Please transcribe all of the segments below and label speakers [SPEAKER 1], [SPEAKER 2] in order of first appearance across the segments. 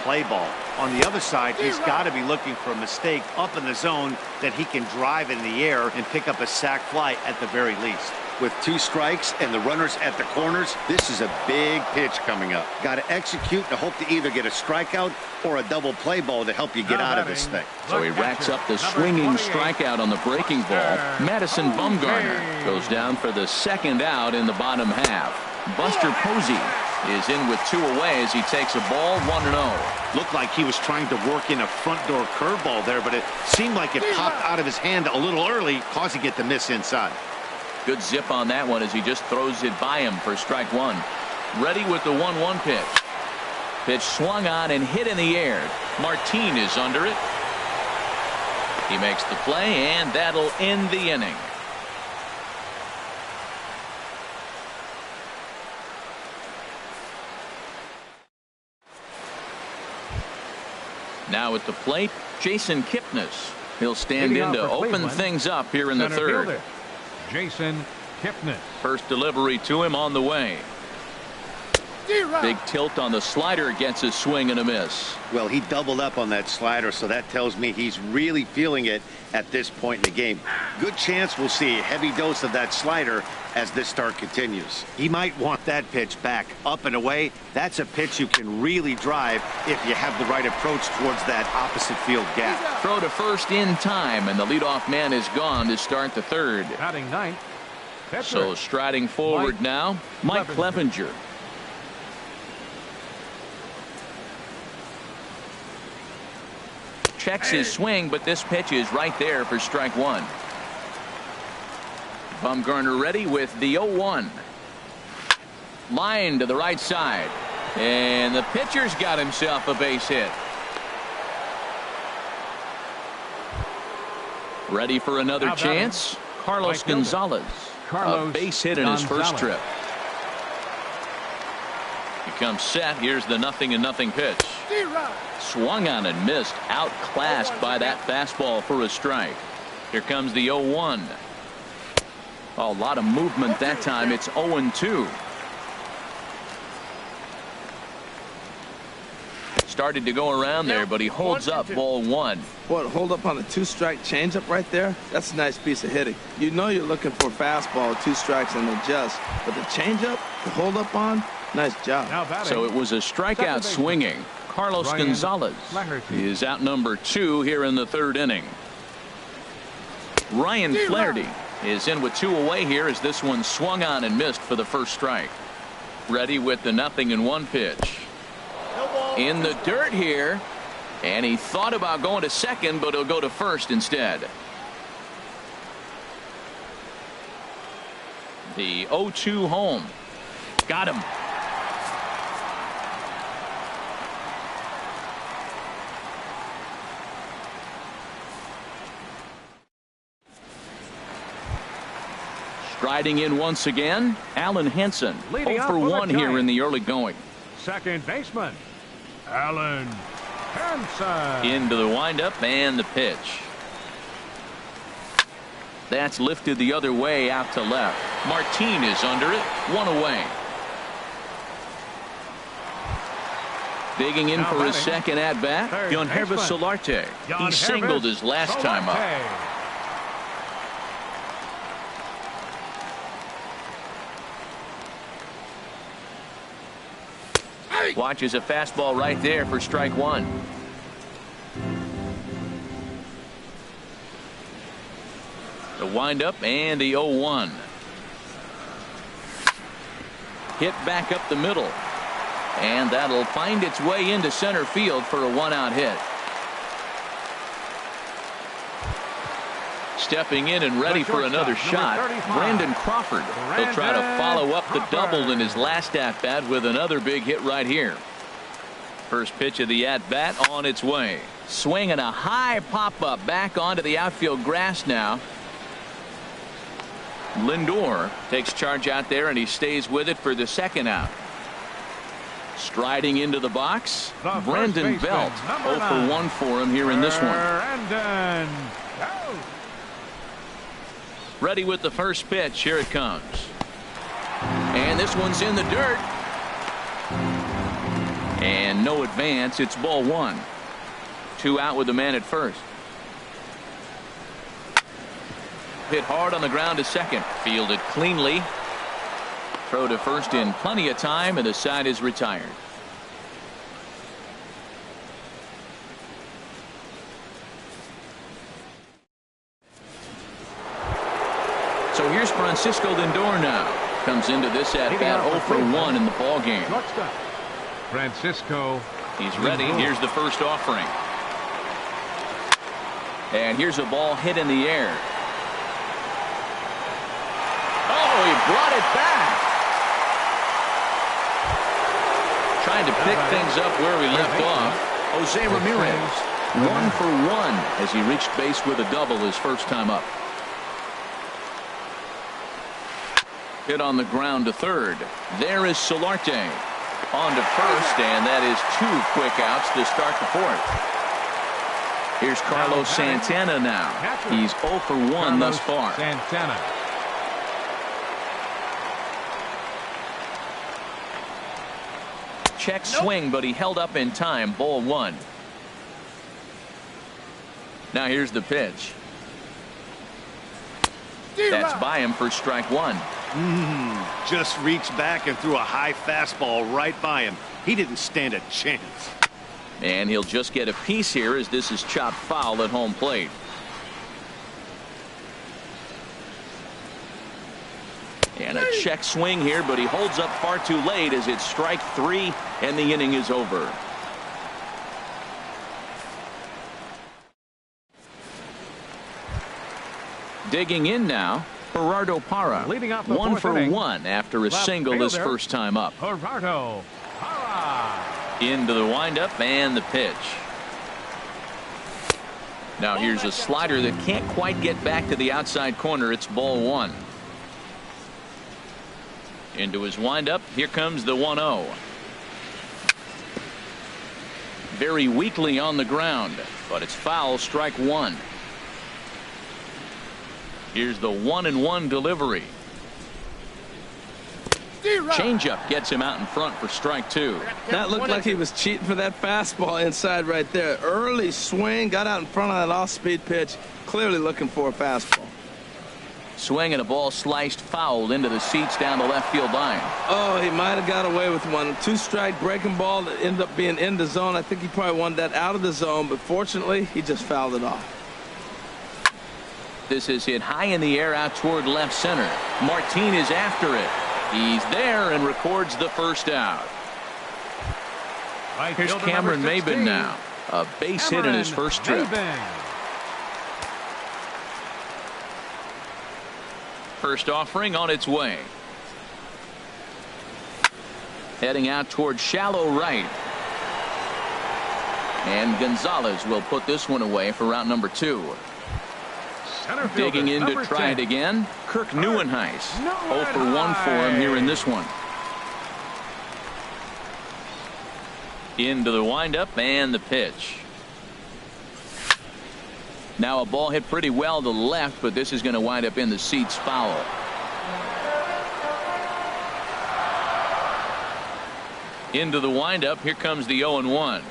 [SPEAKER 1] play ball. On the other side, he's got to be looking for a mistake up in the zone that he can drive in the air and pick up a sac fly at the very least. With 2 strikes and the runners at the corners, this is a big pitch coming up. Got to execute and hope to either get a strikeout or a double play ball to help you get out of this thing.
[SPEAKER 2] So he racks up the swinging strikeout on the breaking ball. Madison Bumgarner goes down for the 2nd out in the bottom half. Buster Posey is in with 2 away as he takes a ball 1-0.
[SPEAKER 1] Looked like he was trying to work in a front door curveball there, but it seemed like it popped out of his hand a little early, causing it to miss inside.
[SPEAKER 2] Good zip on that one as he just throws it by him for strike 1. Ready with the 1-1 pitch. Pitch swung on and hit in the air. Martin is under it. He makes the play, and that'll end the inning. Now at the plate, Jason Kipnis. He'll stand in to open things up here in the 3rd.
[SPEAKER 3] Jason Kipnis.
[SPEAKER 2] First delivery to him on the way. Big tilt on the slider, gets a swing and a miss.
[SPEAKER 1] Well, he doubled up on that slider, so that tells me he's really feeling it at this point in the game. Good chance we'll see a heavy dose of that slider as this start continues. He might want that pitch back up and away. That's a pitch you can really drive if you have the right approach towards that opposite field gap.
[SPEAKER 2] Throw to first in time, and the leadoff man is gone to start the 3rd.
[SPEAKER 3] Batting 9th.
[SPEAKER 2] So striding forward now, Mike Clevenger. Checks his swing, but this pitch is right there for strike 1. Bumgarner ready with the 0-1. Line to the right side. And the pitcher's got himself a base hit. Ready for another chance. Carlos Gonzalez. A base hit in his first trip. He comes set. Here's the 0-0 pitch. Swung on and missed. Outclassed by that fastball for a strike. Here comes the 0-1. A lot of movement that time. It's 0-2. Started to go around there, but he holds up ball 1.
[SPEAKER 4] What, hold up on a 2-strike changeup right there? That's a nice piece of hitting. You know you're looking for fastball, 2 strikes and adjust. But the changeup, the hold up on, nice job.
[SPEAKER 2] So it was a strikeout swinging. Carlos Gonzalez is out number 2 here in the 3rd inning. Ryan Flaherty is in with 2 away here as this one swung on and missed for the first strike. Ready with the 0-1 pitch. In the dirt here, and he thought about going to second, but he'll go to first instead. The 0-2 home. Got him. Striding in once again, Alan Henson. 0 for 1 here in the early going.
[SPEAKER 3] Second baseman, Alan Henson.
[SPEAKER 2] Into the windup and the pitch. That's lifted the other way out to left. Martin is under it. 1 away. Digging in for his second at bat, Yangervis Solarte. He singled his last time up. Watches a fastball right there for strike 1. The windup and the 0-1. Hit back up the middle. And that'll find its way into center field for a 1-out hit. Stepping in and ready for another shot, Brandon Crawford. He'll try to follow up the double in his last at-bat with another big hit right here. First pitch of the at-bat on its way. Swing and a high pop-up back onto the outfield grass now. Lindor takes charge out there, and he stays with it for the second out. Striding into the box, Brandon Belt. 0 for 1 for him here in this one. Ready with the first pitch. Here it comes. And this one's in the dirt. And no advance. It's ball one. 2 out with the man at first. Hit hard on the ground to second. Fielded cleanly. Throw to first in plenty of time, and the side is retired. So here's Francisco Lindor now. Comes into this at bat 0 for 1 in the ball game.
[SPEAKER 3] Francisco.
[SPEAKER 2] He's ready. Here's the first offering. And here's a ball hit in the air. Oh, he brought it back. Trying to pick things up where we left off. Jose Ramirez, 1 for 1 as he reached base with a double his first time up. Hit on the ground to third. There is Solarte. On to first, and that is 2 quick outs to start the fourth. Here's Carlos Santana now. He's 0 for 1 thus far.
[SPEAKER 3] Santana.
[SPEAKER 2] Check swing, but he held up in time. Ball 1. Now here's the pitch. That's by him for strike 1.
[SPEAKER 1] Just reached back and threw a high fastball right by him. He didn't stand a chance.
[SPEAKER 2] And he'll just get a piece here as this is chopped foul at home plate. And a check swing here, but he holds up far too late as it's strike 3 and the inning is over. Digging in now, Gerardo Parra.
[SPEAKER 3] Leading off the
[SPEAKER 2] 1
[SPEAKER 3] fourth
[SPEAKER 2] for
[SPEAKER 3] inning.
[SPEAKER 2] 1 after a
[SPEAKER 3] Left
[SPEAKER 2] single his
[SPEAKER 3] fielder,
[SPEAKER 2] first time up.
[SPEAKER 3] Gerardo Parra.
[SPEAKER 2] Into the windup and the pitch. Now here's a slider that can't quite get back to the outside corner. It's ball 1. Into his windup. Here comes the 1-0. Very weakly on the ground, but it's foul. Strike 1. Here's the 1-1 delivery. Changeup gets him out in front for strike 2.
[SPEAKER 4] That looked like he was cheating for that fastball inside right there. Early swing, got out in front of that off-speed pitch, clearly looking for a fastball.
[SPEAKER 2] Swing and a ball sliced foul into the seats down the left field line.
[SPEAKER 4] Oh, he might have got away with one. 2-strike breaking ball that ended up being in the zone. I think he probably wanted that out of the zone, but fortunately, he just fouled it off.
[SPEAKER 2] This is hit high in the air out toward left center. Martin is after it. He's there and records the first out.
[SPEAKER 3] Right
[SPEAKER 2] Here's
[SPEAKER 3] fielder
[SPEAKER 2] Cameron
[SPEAKER 3] number 16.
[SPEAKER 2] Maybin now. A base hit in his first trip.
[SPEAKER 3] Maybin.
[SPEAKER 2] First offering on its way. Heading out toward shallow right. And Gonzalez will put this one away for route number 2.
[SPEAKER 3] Center fielder,
[SPEAKER 2] Digging in to
[SPEAKER 3] number
[SPEAKER 2] try
[SPEAKER 3] 10.
[SPEAKER 2] it again. Kirk Neuenhuis. 0 for 1 for him here in this one. Into the windup and the pitch. Now a ball hit pretty well to the left, but this is going to wind up in the seats foul. Into the windup. Here comes the 0-1.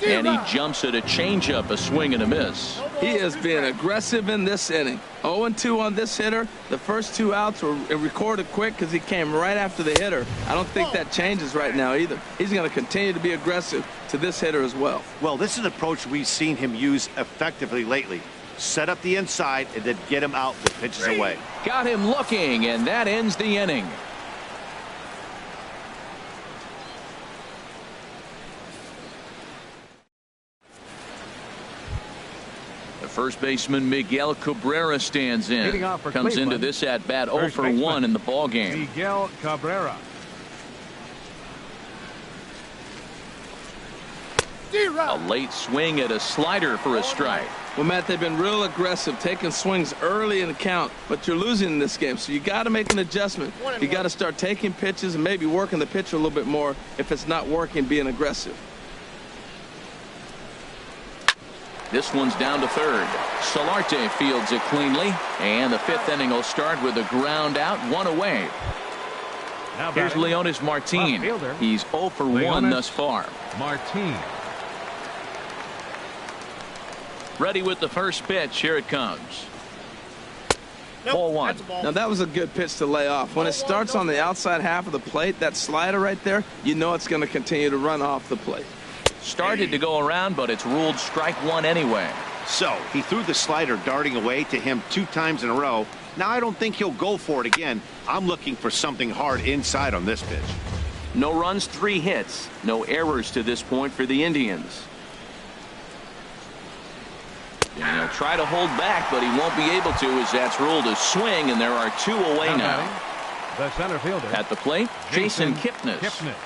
[SPEAKER 2] And he jumps at a changeup, a swing and a miss.
[SPEAKER 4] He is being aggressive in this inning. 0-2 on this hitter. The first 2 outs were recorded quick because he came right after the hitter. I don't think that changes right now either. He's going to continue to be aggressive to this hitter as well.
[SPEAKER 1] Well, this is an approach we've seen him use effectively lately. Set up the inside and then get him out with pitches away.
[SPEAKER 2] Got him looking, and that ends the inning. First baseman Miguel Cabrera stands in.
[SPEAKER 3] Leading off for
[SPEAKER 2] Comes into
[SPEAKER 3] Cleveland.
[SPEAKER 2] this at bat 0
[SPEAKER 3] First
[SPEAKER 2] for
[SPEAKER 3] baseman,
[SPEAKER 2] 1 in the ball game.
[SPEAKER 3] Miguel Cabrera.
[SPEAKER 2] A late swing at a slider for a strike.
[SPEAKER 4] Well, Matt, they've been real aggressive, taking swings early in the count, but you're losing in this game, so you got to make an adjustment. You got to start taking pitches and maybe working the pitcher a little bit more if it's not working, being aggressive.
[SPEAKER 2] This one's down to third. Solarte fields it cleanly, and the 5th inning will start with a ground out, 1 away. Here's Leonis Martin. He's 0 for 1 thus far.
[SPEAKER 3] Martin.
[SPEAKER 2] Ready with the first pitch. Here it comes. Ball one.
[SPEAKER 4] Now that was a good pitch to lay off. When it starts on the outside half of the plate, that slider right there, you know it's going to continue to run off the plate.
[SPEAKER 2] Started to go around, but it's ruled strike one anyway.
[SPEAKER 1] So he threw the slider darting away to him 2 times in a row. Now I don't think he'll go for it again. I'm looking for something hard inside on this pitch.
[SPEAKER 2] No runs, 3 hits. No errors to this point for the Indians. And he'll try to hold back, but he won't be able to, as that's ruled a swing, and there are 2 away now.
[SPEAKER 3] The center fielder.
[SPEAKER 2] At the plate, Jason Kipnis.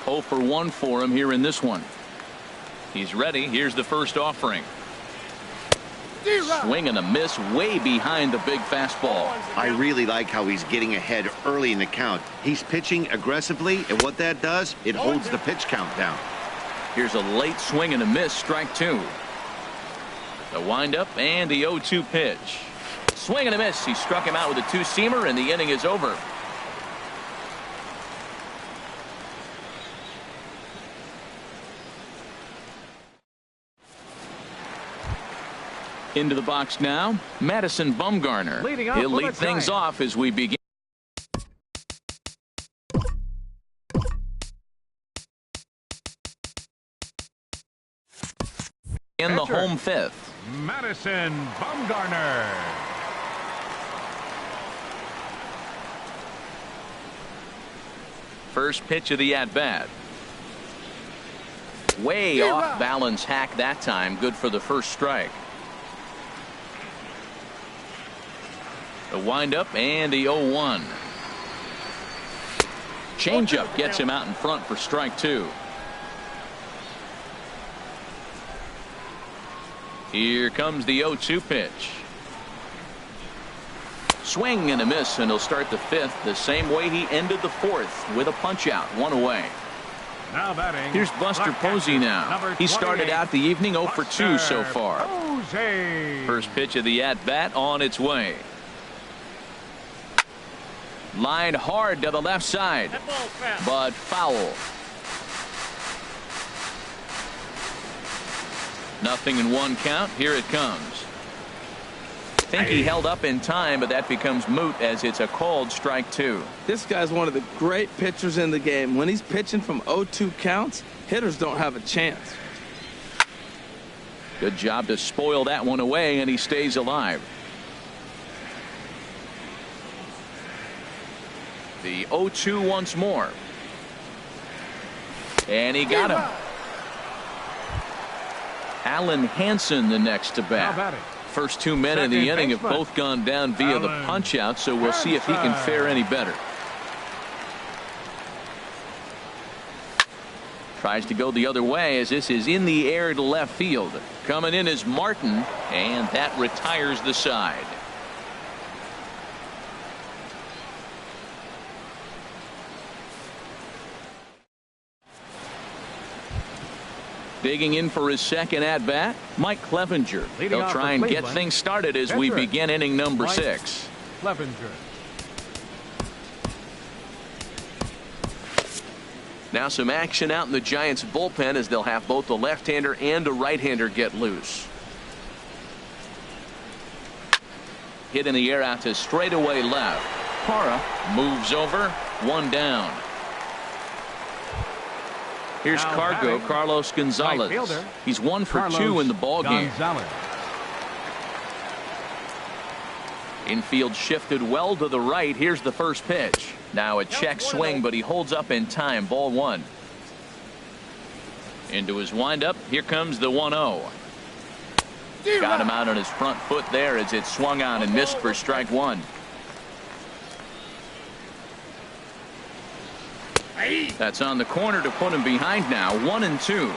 [SPEAKER 2] 0 for 1 for him here in this one. He's ready. Here's the first offering. Swing and a miss way behind the big fastball.
[SPEAKER 1] I really like how he's getting ahead early in the count. He's pitching aggressively, and what that does, it holds the pitch count down.
[SPEAKER 2] Here's a late swing and a miss, strike 2. The windup and the 0-2 pitch. Swing and a miss. He struck him out with a 2-seamer, and the inning is over. Into the box now, Madison Bumgarner. He'll lead things off as we begin. In the home 5th.
[SPEAKER 3] Madison Bumgarner.
[SPEAKER 2] First pitch of the at-bat. Way off balance hack that time. Good for the first strike. The windup and the 0-1. Changeup gets him out in front for strike 2. Here comes the 0-2 pitch. Swing and a miss, and he'll start the 5th the same way he ended the 4th with a punch out, 1 away.
[SPEAKER 3] Now batting.
[SPEAKER 2] Here's Buster Posey now. He started out the evening 0 for 2 so far. First pitch of the at-bat on its way. Lined hard to the left side, but foul. Nothing in 1 count. Here it comes. Think he held up in time, but that becomes moot as it's a called strike 2.
[SPEAKER 4] This guy's one of the great pitchers in the game. When he's pitching from 0-2 counts, hitters don't have a chance.
[SPEAKER 2] Good job to spoil that one away, and he stays alive. The 0-2 once more. And he got him. Alan Hansen the next to bat. First 2 men in the inning have both gone down via the punch out, so we'll see if he can fare any better. Tries to go the other way as this is in the air to left field. Coming in is Martin, and that retires the side. Digging in for his second at-bat, Mike Clevenger. He'll try and get things started as we begin inning number 6.
[SPEAKER 3] Clevenger.
[SPEAKER 2] Now some action out in the Giants bullpen as they'll have both a left-hander and a right-hander get loose. Hit in the air out to straightaway left. Parra moves over, 1 down. Here's Cargo, Carlos Gonzalez. He's 1 for 2 in the ball game. Infield shifted well to the right. Here's the first pitch. Now a check swing, but he holds up in time. Ball 1. Into his windup. Here comes the 1-0. Got him out on his front foot there as it swung on and missed for strike 1. That's on the corner to put him behind now. 1-2.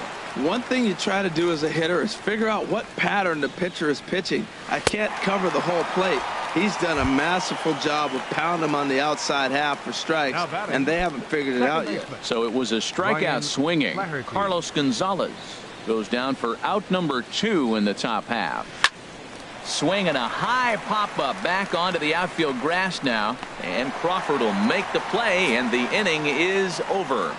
[SPEAKER 4] One thing you try to do as a hitter is figure out what pattern the pitcher is pitching. I can't cover the whole plate. He's done a masterful job of pounding him on the outside half for strikes, and they haven't figured it out yet.
[SPEAKER 2] So it was a strikeout swinging. Carlos Gonzalez goes down for out number 2 in the top half. Swing and a high pop-up back onto the outfield grass now. And Crawford will make the play, and the inning is over.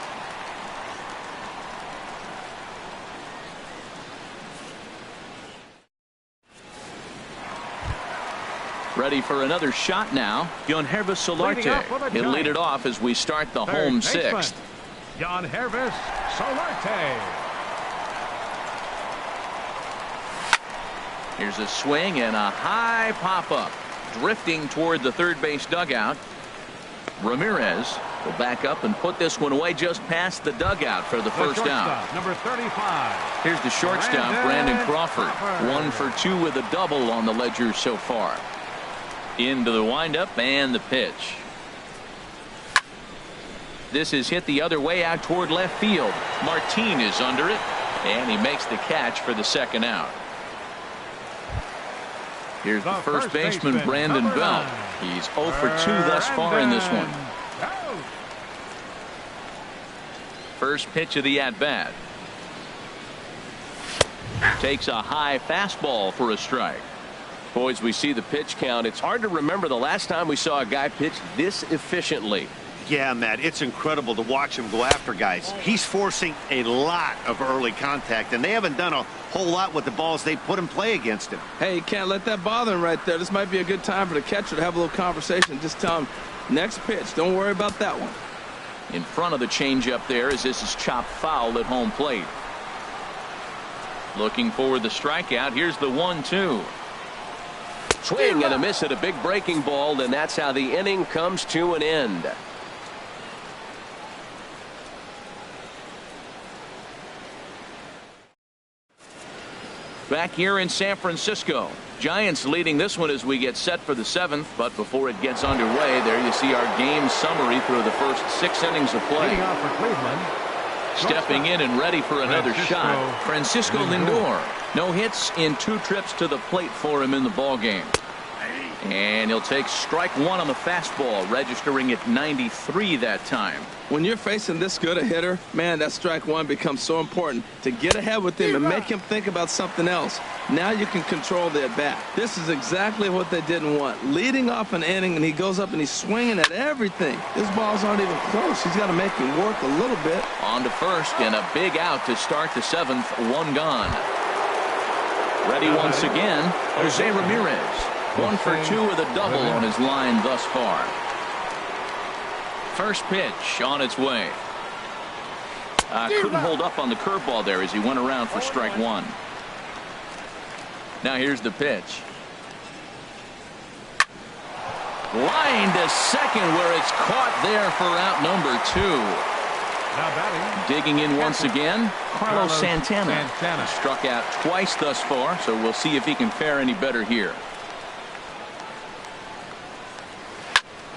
[SPEAKER 2] Ready for another shot now. Hervis Solarte. He'll lead it off as we start the home sixth.
[SPEAKER 3] Hervis Solarte.
[SPEAKER 2] Here's a swing and a high pop-up. Drifting toward the third base dugout. Ramirez will back up and put this one away just past the dugout for the first out.
[SPEAKER 3] Number 35.
[SPEAKER 2] Here's the shortstop, Brandon Crawford. 1 for 2 with a double on the ledger so far. Into the windup and the pitch. This is hit the other way out toward left field. Martin is under it, and he makes the catch for the second out. Here's the first baseman, Brandon Belt. He's 0 for 2 thus far in this one. First pitch of the at-bat. Takes a high fastball for a strike.
[SPEAKER 5] Boys, we see the pitch count. It's hard to remember the last time we saw a guy pitch this efficiently.
[SPEAKER 1] Yeah, Matt, it's incredible to watch him go after guys. He's forcing a lot of early contact, and they haven't done a whole lot with the balls they put in play against him.
[SPEAKER 4] Hey, you can't let that bother him right there. This might be a good time for the catcher to have a little conversation. Just tell him, next pitch, don't worry about that one.
[SPEAKER 2] In front of the changeup there as this is chopped foul at home plate. Looking for the strikeout. Here's the 1-2.
[SPEAKER 5] Swing and a miss at a big breaking ball, and that's how the inning comes to an end.
[SPEAKER 2] Back here in San Francisco. Giants leading this one as we get set for the 7th, but before it gets underway, there you see our game summary through the first 6 innings of play.
[SPEAKER 3] Leading off for Cleveland.
[SPEAKER 2] Stepping in and ready for another shot, Francisco Lindor. No hits in 2 trips to the plate for him in the ballgame. And he'll take strike 1 on the fastball, registering at 93 that time.
[SPEAKER 4] When you're facing this good a hitter, man, that strike 1 becomes so important to get ahead with him and make him think about something else. Now you can control the at-bat. This is exactly what they didn't want. Leading off an inning, and he goes up and he's swinging at everything. His balls aren't even close. He's got to make him work a little bit.
[SPEAKER 2] On to first, and a big out to start the 7th. 1 gone. Ready once again, Jose Ramirez. 1 for 2 with a double on his line thus far. First pitch on its way. Couldn't hold up on the curveball there as he went around for strike 1. Now here's the pitch. Line to second where it's caught there for out number 2.
[SPEAKER 3] Now batting.
[SPEAKER 2] Digging in once again, Carlos Santana. Struck out twice thus far, so we'll see if he can fare any better here.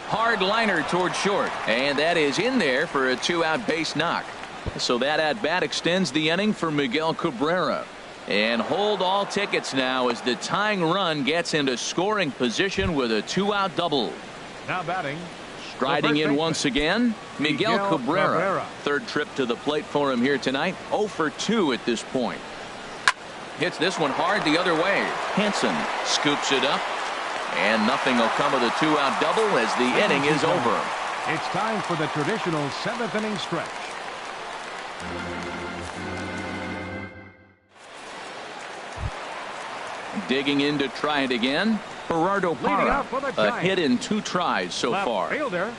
[SPEAKER 2] Hard liner toward short, and that is in there for a 2-out base knock. So that at bat extends the inning for Miguel Cabrera. And hold all tickets now as the tying run gets into scoring position with a 2-out double.
[SPEAKER 3] Now batting.
[SPEAKER 2] Striding in once again, Miguel Cabrera. Third trip to the plate for him here tonight. 0 for 2 at this point. Hits this one hard the other way. Hanson scoops it up. And nothing will come of the 2-out double as the inning is over.
[SPEAKER 3] It's time for the traditional 7th inning stretch.
[SPEAKER 2] Digging in to try it again, Gerardo Parra. A hit in 2 tries so far.
[SPEAKER 3] Fielder,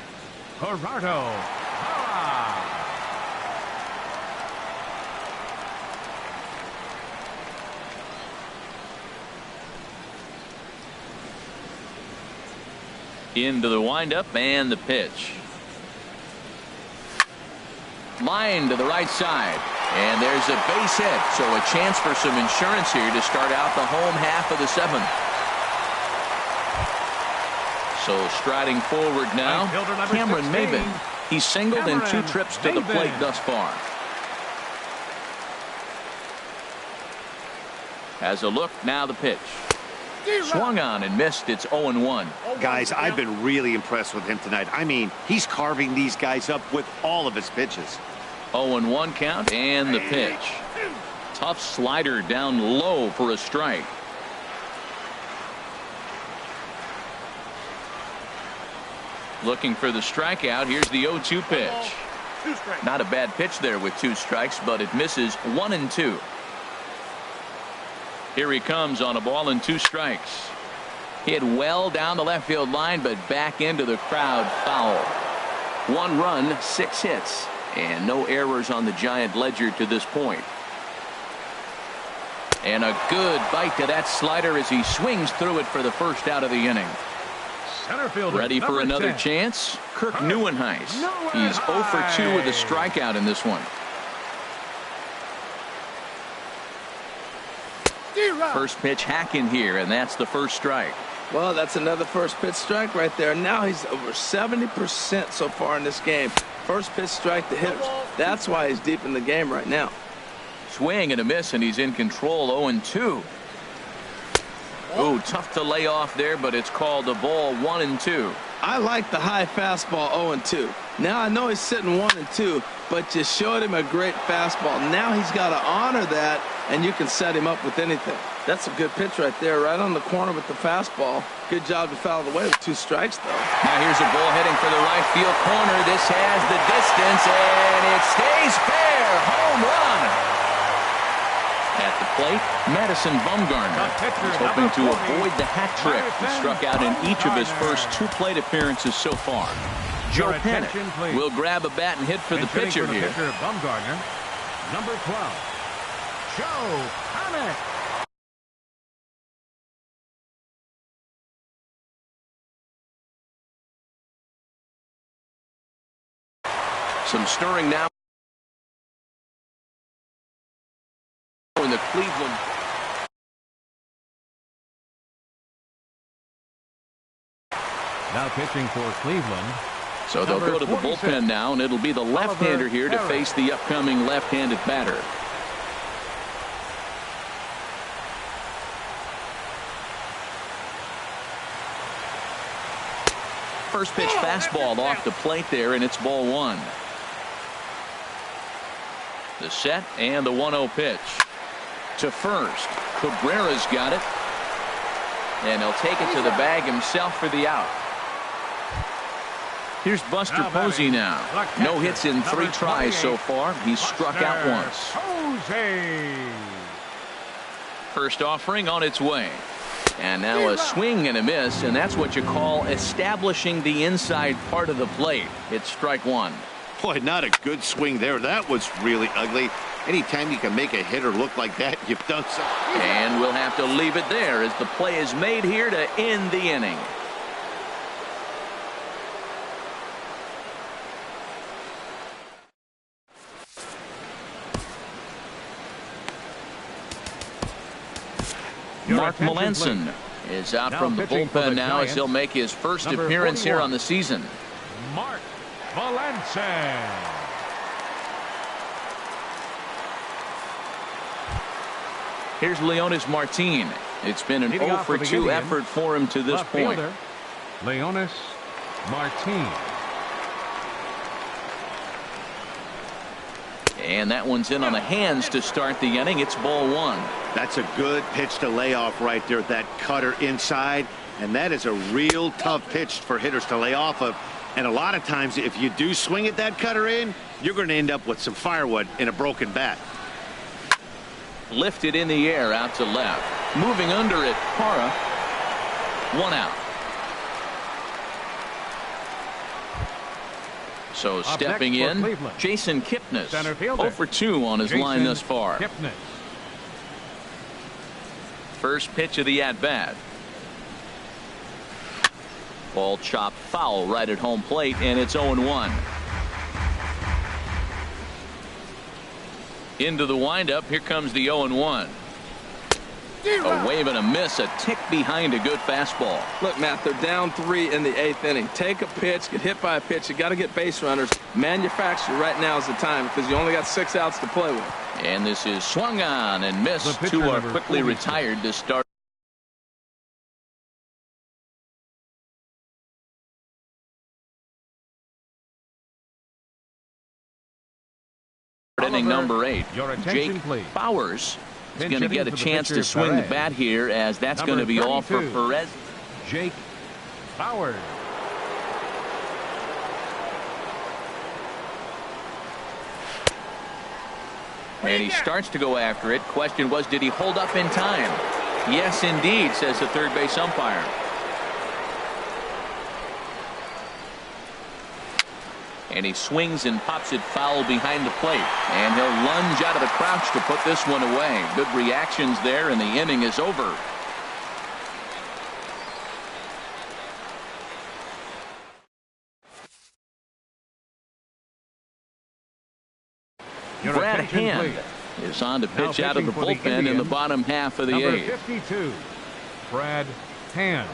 [SPEAKER 3] Gerardo Parra.
[SPEAKER 2] Into the windup and the pitch. Line to the right side. And there's a base hit. So a chance for some insurance here to start out the home half of the 7th. So striding forward now, Cameron Maybin. He's singled in 2 trips to the plate thus far. As a look, now the pitch. Swung on and missed. It's 0-1.
[SPEAKER 1] Guys, I've been really impressed with him tonight. I mean, he's carving these guys up with all of his pitches.
[SPEAKER 2] 0-1 count and the pitch. Tough slider down low for a strike. Looking for the strikeout. Here's the 0-2 pitch. Not a bad pitch there with 2 strikes, but it misses 1-2. Here he comes on a ball and 2 strikes. Hit well down the left field line, but back into the crowd, foul. 1 run, 6 hits, and no errors on the Giant ledger to this point. And a good bite to that slider as he swings through it for the first out of the inning.
[SPEAKER 3] Center fielder,
[SPEAKER 2] ready for another
[SPEAKER 3] 10.
[SPEAKER 2] chance. Kirk Neuenhuis. He's 0 for 2 with a strikeout in this one. First pitch hack in here, and that's the first strike.
[SPEAKER 4] Well, that's another first pitch strike right there. Now he's over 70% so far in this game. First pitch strike to hitters. That's why he's deep in the game right now.
[SPEAKER 2] Swing and a miss, and he's in control. 0-2. Oh, tough to lay off there, but it's called a ball. 1-2.
[SPEAKER 4] I like the high fastball 0-2. Now I know he's sitting 1-2, but you showed him a great fastball. Now he's got to honor that, and you can set him up with anything. That's a good pitch right there, right on the corner with the fastball. Good job to foul it away with 2 strikes, though.
[SPEAKER 2] Now here's a ball heading for the right field corner. This has the distance, and it stays fair. Home run. At the plate, Madison Bumgarner is hoping to avoid the hat trick. He struck out in each of his first 2 plate appearances so far. Joe Pennant will grab a bat and hit for the pitcher here.
[SPEAKER 3] Bumgarner, number 12, Joe Pennant.
[SPEAKER 5] Some stirring now in the Cleveland.
[SPEAKER 3] Now pitching for Cleveland.
[SPEAKER 2] So they'll go to the bullpen now, and it'll be the left-hander here to face the upcoming left-handed batter. First pitch fastball off the plate there, and it's ball 1. The set and the 1-0 pitch. To first. Cabrera's got it. And he'll take it to the bag himself for the out. Here's Buster Posey now. No hits in 3 tries so far. He's struck out once. First offering on its way. And now a swing and a miss, and that's what you call establishing the inside part of the plate. It's strike 1.
[SPEAKER 1] Boy, not a good swing there. That was really ugly. Anytime you can make a hitter look like that, you've done something.
[SPEAKER 2] And we'll have to leave it there as the play is made here to end the inning. Mark Melanson is out from the bullpen now as he'll make his first appearance here on the season.
[SPEAKER 3] Mark Melanson.
[SPEAKER 2] Here's Leonis Martin. It's been an 0 for 2 effort for him to this point.
[SPEAKER 3] Leonis Martin.
[SPEAKER 2] And that one's in on the hands to start the inning. It's ball 1.
[SPEAKER 1] That's a good pitch to lay off right there. That cutter inside. And that is a real tough pitch for hitters to lay off of. And a lot of times, if you do swing at that cutter in, you're going to end up with some firewood in a broken bat.
[SPEAKER 2] Lifted in the air out to left. Moving under it, Parra. 1 out. So stepping in, Jason Kipnis. 0 for 2 on his line thus far.
[SPEAKER 3] Kipnis.
[SPEAKER 2] First pitch of the at-bat. Ball chopped foul right at home plate, and it's 0-1. Into the windup. Here comes the 0-1. A wave and a miss, a tick behind a good fastball.
[SPEAKER 4] Look, Matt, they're down 3 in the 8th inning. Take a pitch, get hit by a pitch. You got to get base runners. Manufacture right now is the time because you only got 6 outs to play with.
[SPEAKER 2] And this is swung on and missed. 2 are quickly retired to start inning number 8. Jake Bowers is going to get a chance to swing the bat here, as that's going to be all for Perez.
[SPEAKER 3] Jake Bowers.
[SPEAKER 2] And he starts to go after it. Question was, did he hold up in time? Yes, indeed, says the third base umpire. And he swings and pops it foul behind the plate. And he'll lunge out of the crouch to put this one away. Good reactions there, and the inning is over. Brad Hand is on to pitch out of the bullpen in the bottom half of the
[SPEAKER 3] Number
[SPEAKER 2] eighth.
[SPEAKER 3] 52, Brad Hand.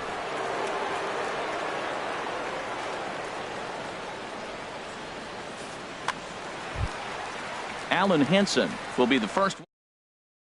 [SPEAKER 2] Alan Henson will be the first.